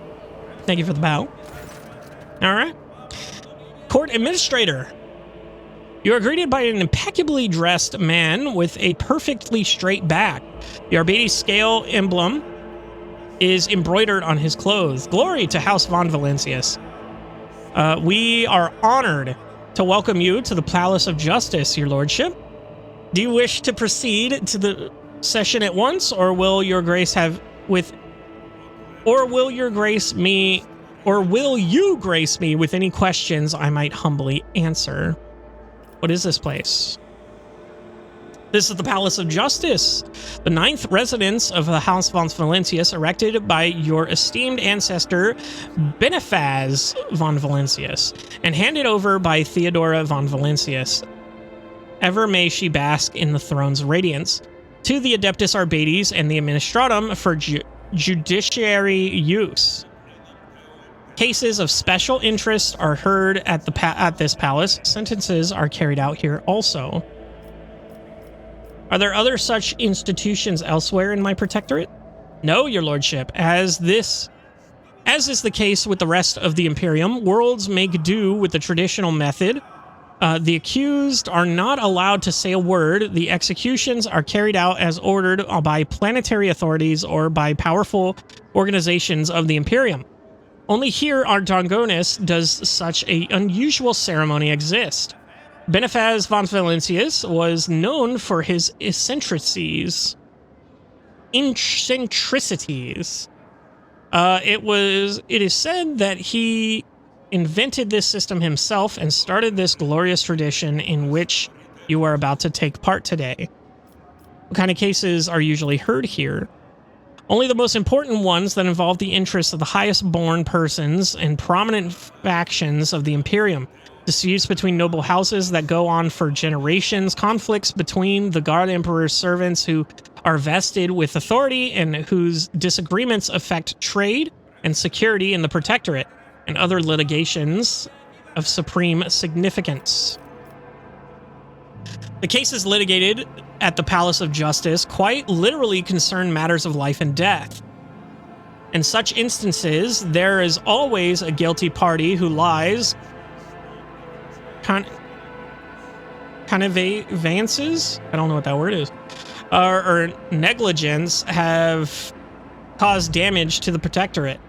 Thank you for the bow. All right. Court Administrator. You are greeted by an impeccably dressed man with a perfectly straight back. The Arbades scale emblem is embroidered on his clothes. Glory to House von Valancius. We are honored to welcome you to the Palace of Justice, your lordship. Do you wish to proceed to the session at once, or will your grace will you grace me with any questions I might humbly answer? What is this place? This is the Palace of Justice, the 9th residence of the House von Valancius, erected by your esteemed ancestor Benefaz von Valancius, and handed over by Theodora von Valancius. Ever may she bask in the throne's radiance. To the Adeptus Arbades and the Administratum for judiciary use. Cases of special interest are heard at this palace. Sentences are carried out here also. Are there other such institutions elsewhere in my protectorate? No, your lordship. As is the case with the rest of the Imperium, worlds make do with the traditional method. The accused are not allowed to say a word. The executions are carried out as ordered by planetary authorities or by powerful organizations of the Imperium. Only here on Dongonis does such an unusual ceremony exist. Benefaz von Valancius was known for his eccentricities. It is said that he invented this system himself and started this glorious tradition in which you are about to take part today. What kind of cases are usually heard here? Only the most important ones that involve the interests of the highest born persons and prominent factions of the Imperium. Disputes between noble houses that go on for generations, conflicts between the God Emperor's servants who are vested with authority and whose disagreements affect trade and security in the Protectorate, and other litigations of supreme significance. The cases litigated at the Palace of Justice quite literally concern matters of life and death. In such instances, there is always a guilty party who lies, connivances, I don't know what that word is, or negligence have caused damage to the protectorate.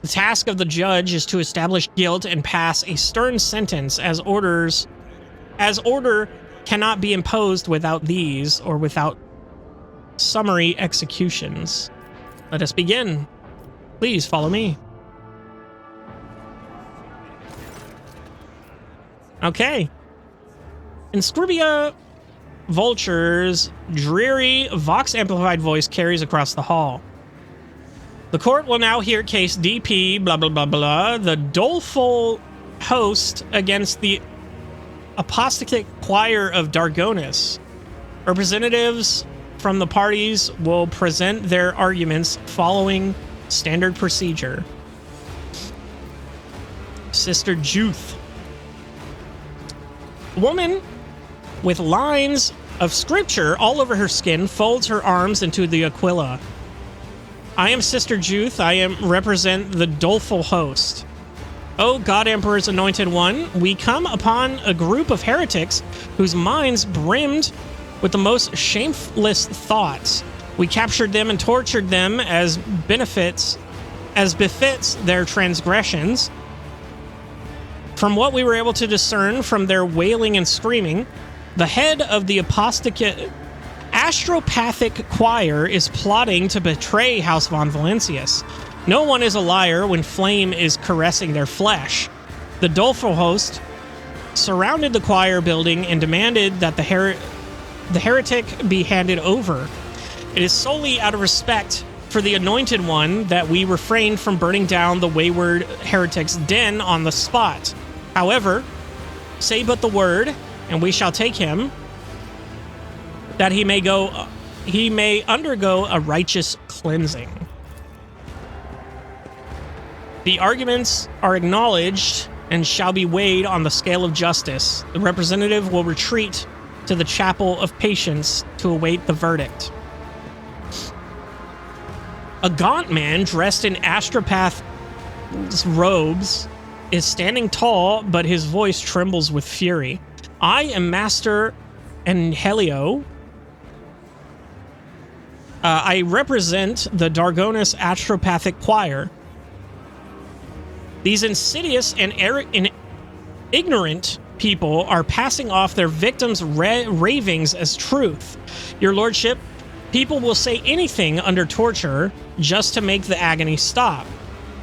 The task of the judge is to establish guilt and pass a stern sentence, as order cannot be imposed without these or without summary executions. Let us begin. Please follow me. Okay. In Scribia Vulture's dreary, vox-amplified voice carries across the hall. The court will now hear case DP, blah, blah, blah, blah, the doleful host against the apostatic choir of Dargonis. Representatives from the parties will present their arguments following standard procedure. Sister Juth. A woman with lines of scripture all over her skin folds her arms into the Aquila. I am Sister Juth. I represent the doleful host. O God Emperor's anointed one, we come upon a group of heretics whose minds brimmed with the most shameless thoughts. We captured them and tortured them as befits their transgressions. From what we were able to discern from their wailing and screaming, the head of the astropathic choir is plotting to betray House von Valancius. No one is a liar when flame is caressing their flesh. The doleful host surrounded the choir building and demanded that the heretic be handed over. It is solely out of respect for the anointed one that we refrained from burning down the wayward heretic's den on the spot. However, say but the word, and we shall take him, that he may undergo a righteous cleansing. The arguments are acknowledged and shall be weighed on the scale of justice. The representative will retreat to the chapel of patience to await the verdict. A gaunt man dressed in astropath robes is standing tall, but his voice trembles with fury. I am Master Angelio. I represent the Dargonis Astropathic Choir. These insidious and ignorant people are passing off their victims' ravings as truth. Your lordship, people will say anything under torture just to make the agony stop.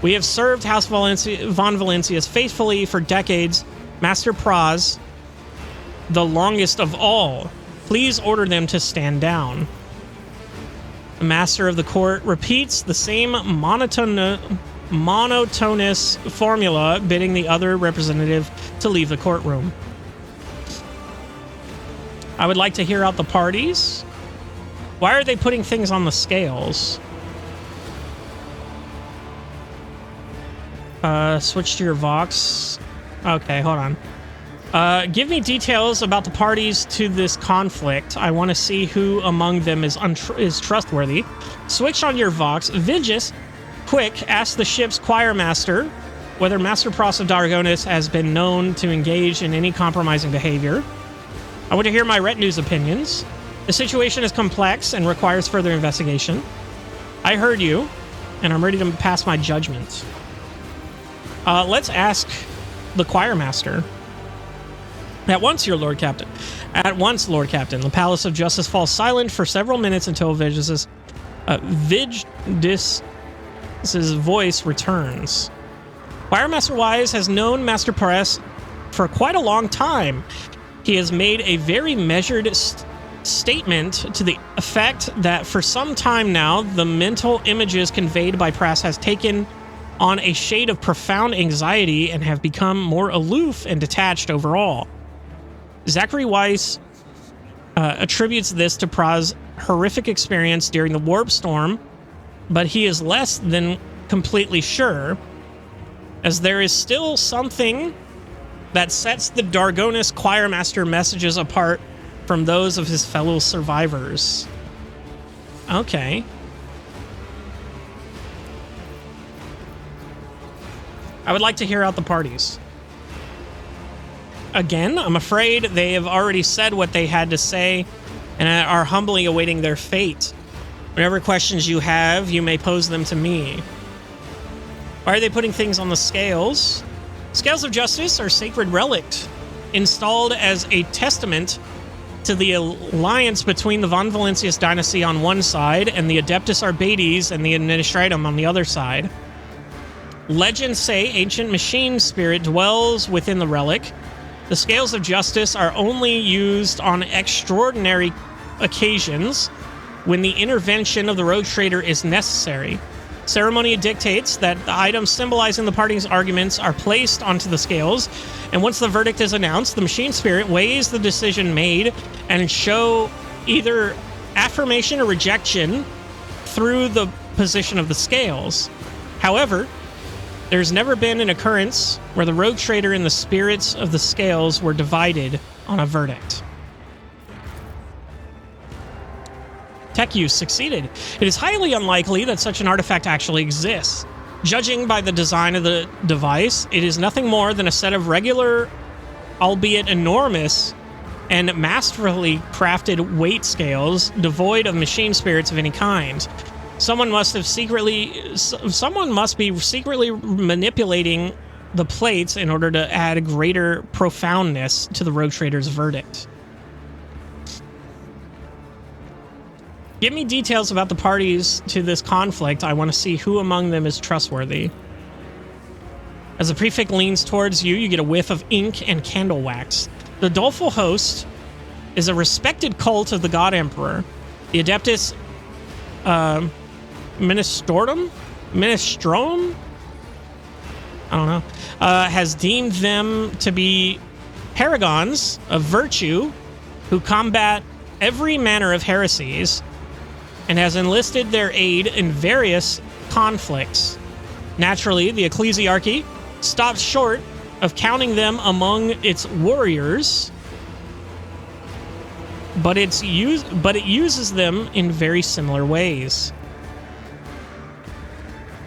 We have served House von Valancius faithfully for decades. Master Praz, the longest of all. Please order them to stand down. The master of the court repeats the same monotonous formula, bidding the other representative to leave the courtroom. I would like to hear out the parties. Why are they putting things on the scales? Switch to your Vox. Okay, hold on. Give me details about the parties to this conflict. I want to see who among them is trustworthy. Switch on your Vox. Vigis, quick, ask the ship's choir master whether Master Pras of Dargonis has been known to engage in any compromising behavior. I want to hear my retinue's opinions. The situation is complex and requires further investigation. I heard you, and I'm ready to pass my judgment. Let's ask the choir master. At once, your Lord Captain. At once, Lord Captain. The Palace of Justice falls silent for several minutes until Vigis's voice returns. Choirmaster Wise has known Master Pras for quite a long time. He has made a very measured statement to the effect that for some time now, the mental images conveyed by Pras has taken on a shade of profound anxiety and have become more aloof and detached overall. Zachary Weiss attributes this to Pras' horrific experience during the warp storm, but he is less than completely sure, as there is still something that sets the Dargonis Choirmaster messages apart from those of his fellow survivors. Okay. I would like to hear out the parties. Again, I'm afraid they have already said what they had to say and are humbly awaiting their fate. Whatever questions you have, you may pose them to me. Why are they putting things on the scales? Scales of Justice are sacred relics installed as a testament to the alliance between the Von Valentius dynasty on one side and the Adeptus Arbates and the Administratum on the other side. Legends say ancient machine spirit dwells within the relic. The Scales of Justice are only used on extraordinary occasions when the intervention of the rogue trader is necessary. Ceremony dictates that the items symbolizing the party's arguments are placed onto the scales, and once the verdict is announced, the machine spirit weighs the decision made and show either affirmation or rejection through the position of the scales. However, there's never been an occurrence where the rogue trader and the spirits of the scales were divided on a verdict. Tech use succeeded. It is highly unlikely that such an artifact actually exists. Judging by the design of the device, it is nothing more than a set of regular, albeit enormous, and masterfully crafted weight scales devoid of machine spirits of any kind. Someone must be secretly manipulating the plates in order to add greater profoundness to the rogue trader's verdict. Give me details about the parties to this conflict. I want to see who among them is trustworthy. As the prefect leans towards you, you get a whiff of ink and candle wax. The doleful host is a respected cult of the God Emperor. The Adeptus Ministrorum? I don't know. Has deemed them to be paragons of virtue who combat every manner of heresies and has enlisted their aid in various conflicts. Naturally, the ecclesiarchy stops short of counting them among its warriors, but it uses them in very similar ways.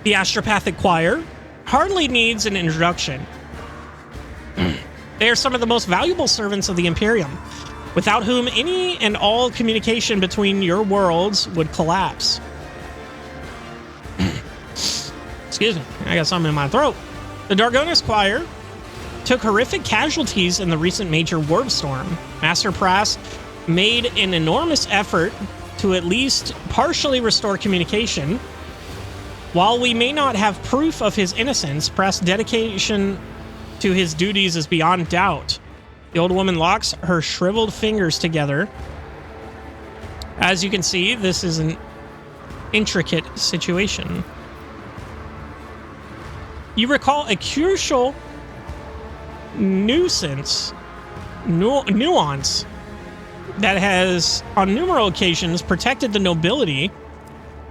The Astropathic Choir hardly needs an introduction. They are some of the most valuable servants of the Imperium, without whom any and all communication between your worlds would collapse. Excuse me, I got something in my throat. The Dargonis Choir took horrific casualties in the recent major warp storm. Master Prass made an enormous effort to at least partially restore communication. While we may not have proof of his innocence, Prass' dedication to his duties is beyond doubt. The old woman locks her shriveled fingers together. As you can see, this is an intricate situation. You recall a crucial nuance that has, on numerous occasions, protected the nobility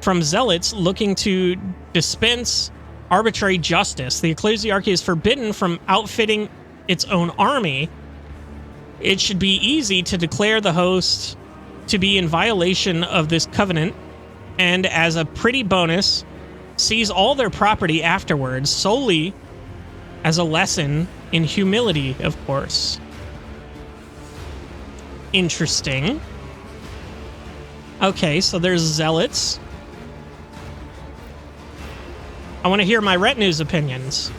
from zealots looking to dispense arbitrary justice. The ecclesiarchy is forbidden from outfitting its own army. It should be easy to declare the host to be in violation of this covenant, and as a pretty bonus, seize all their property afterwards, solely as a lesson in humility, of course. Interesting. Okay, so there's zealots. I want to hear my retinue's opinions.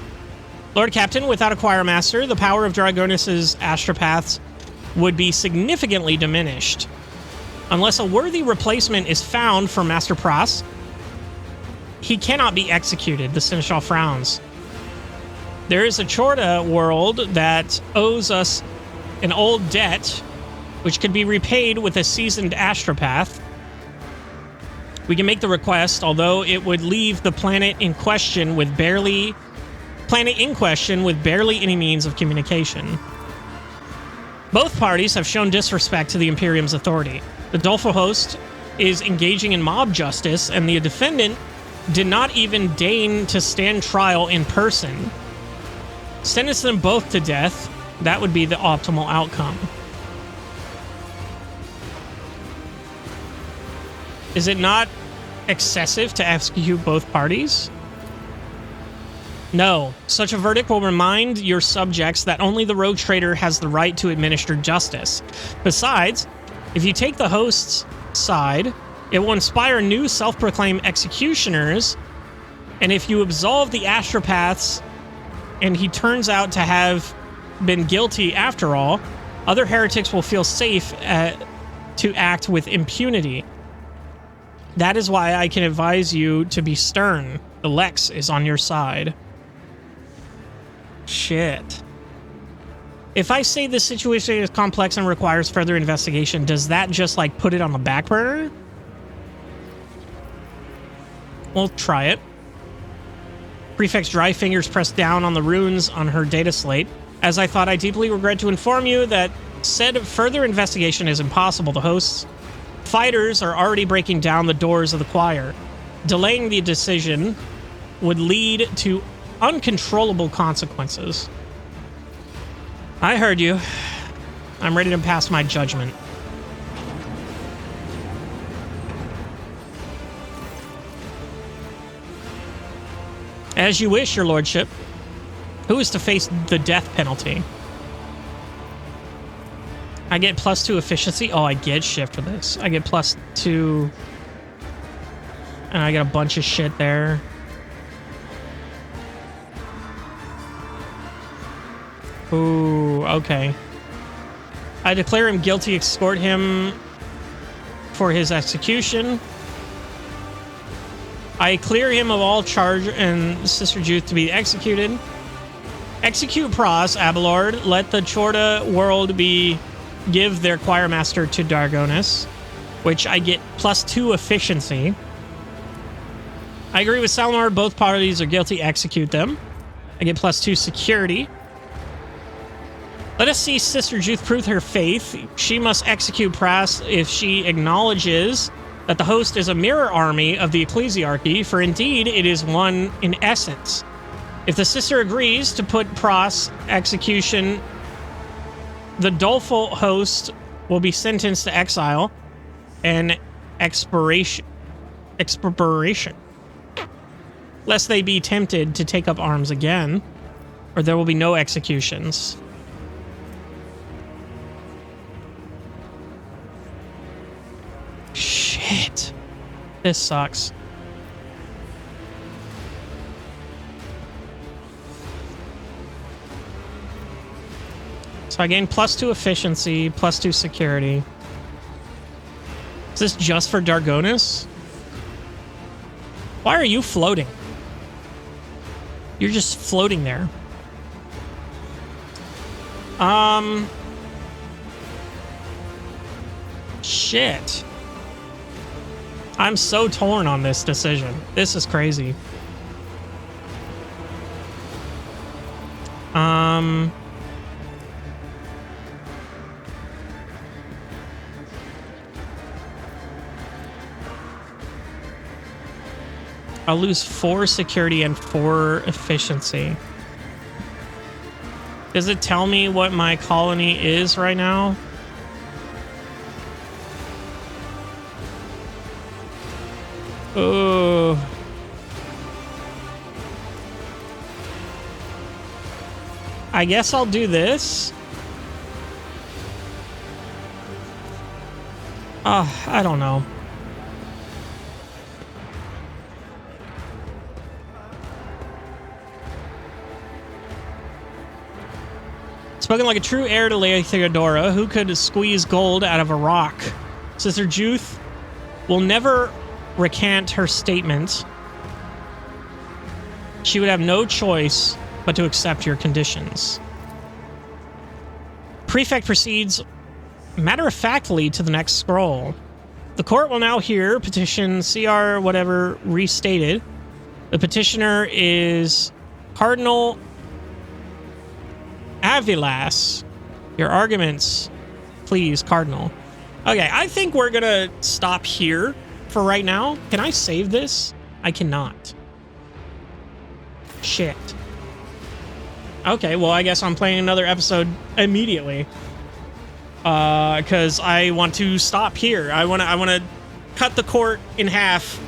Lord Captain, without a choir master, the power of Dragonis' astropaths would be significantly diminished. Unless a worthy replacement is found for Master Prass, he cannot be executed. The Seneschal frowns. There is a Chorda world that owes us an old debt, which could be repaid with a seasoned astropath. We can make the request, although it would leave the planet in question with barely any means of communication. Both parties have shown disrespect to the Imperium's authority. The doleful host is engaging in mob justice, and the defendant did not even deign to stand trial in person. Sentence them both to death, That would be the optimal outcome. Is it not excessive to execute both parties? No. Such a verdict will remind your subjects that only the rogue trader has the right to administer justice. Besides, if you take the host's side, it will inspire new self-proclaimed executioners, and if you absolve the astropaths and he turns out to have been guilty after all, other heretics will feel safe to act with impunity. That is why I can advise you to be stern. The Lex is on your side. Shit. If I say this situation is complex and requires further investigation, does that just like put it on the back burner? We'll try it. Prefect's dry fingers pressed down on the runes on her data slate. As I thought, I deeply regret to inform you that said further investigation is impossible. The hosts fighters are already breaking down the doors of the choir. Delaying the decision would lead to uncontrollable consequences. I heard you. I'm ready to pass my judgment. As you wish, your lordship. Who is to face the death penalty? I get +2 efficiency. Oh, I get shit for this. I get +2. And I get a bunch of shit there. Ooh, okay. I declare him guilty, escort him for his execution. I clear him of all charge and Sister Juth to be executed. Execute Pros, Abelard. Let the Chorda world give their choir master to Dargonis, which I get +2 efficiency. I agree with Salmar. Both parties are guilty. Execute them. I get +2 security. Let us see Sister Juth prove her faith. She must execute Pras if she acknowledges that the host is a mirror army of the ecclesiarchy, for indeed it is one in essence. If the sister agrees to put Pras execution, the doleful host will be sentenced to exile and expiration, lest they be tempted to take up arms again, or there will be no executions. Shit. This sucks. So I gain +2 efficiency, +2 security. Is this just for Dargonis? Why are you floating? You're just floating there. Shit. I'm so torn on this decision. This is crazy. I'll lose 4 security and 4 efficiency. Does it tell me what my colony is right now? Oh. I guess I'll do this. I don't know. Spoken like a true heir to Lady Theodora, who could squeeze gold out of a rock. Sister Juth will never recant her statement. She would have no choice but to accept your conditions. Prefect proceeds matter-of-factly to the next scroll. The court will now hear petition CR whatever restated. The petitioner is Cardinal Avilas. Your arguments, please, Cardinal. Okay, I think we're gonna stop here for right now. Can I save this? I cannot. Shit. Okay, well, I guess I'm playing another episode immediately. Because I want to stop here. I want to cut the court in half,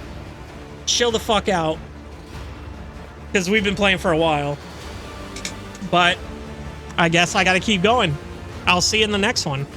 chill the fuck out, because we've been playing for a while. But I guess I got to keep going. I'll see you in the next one.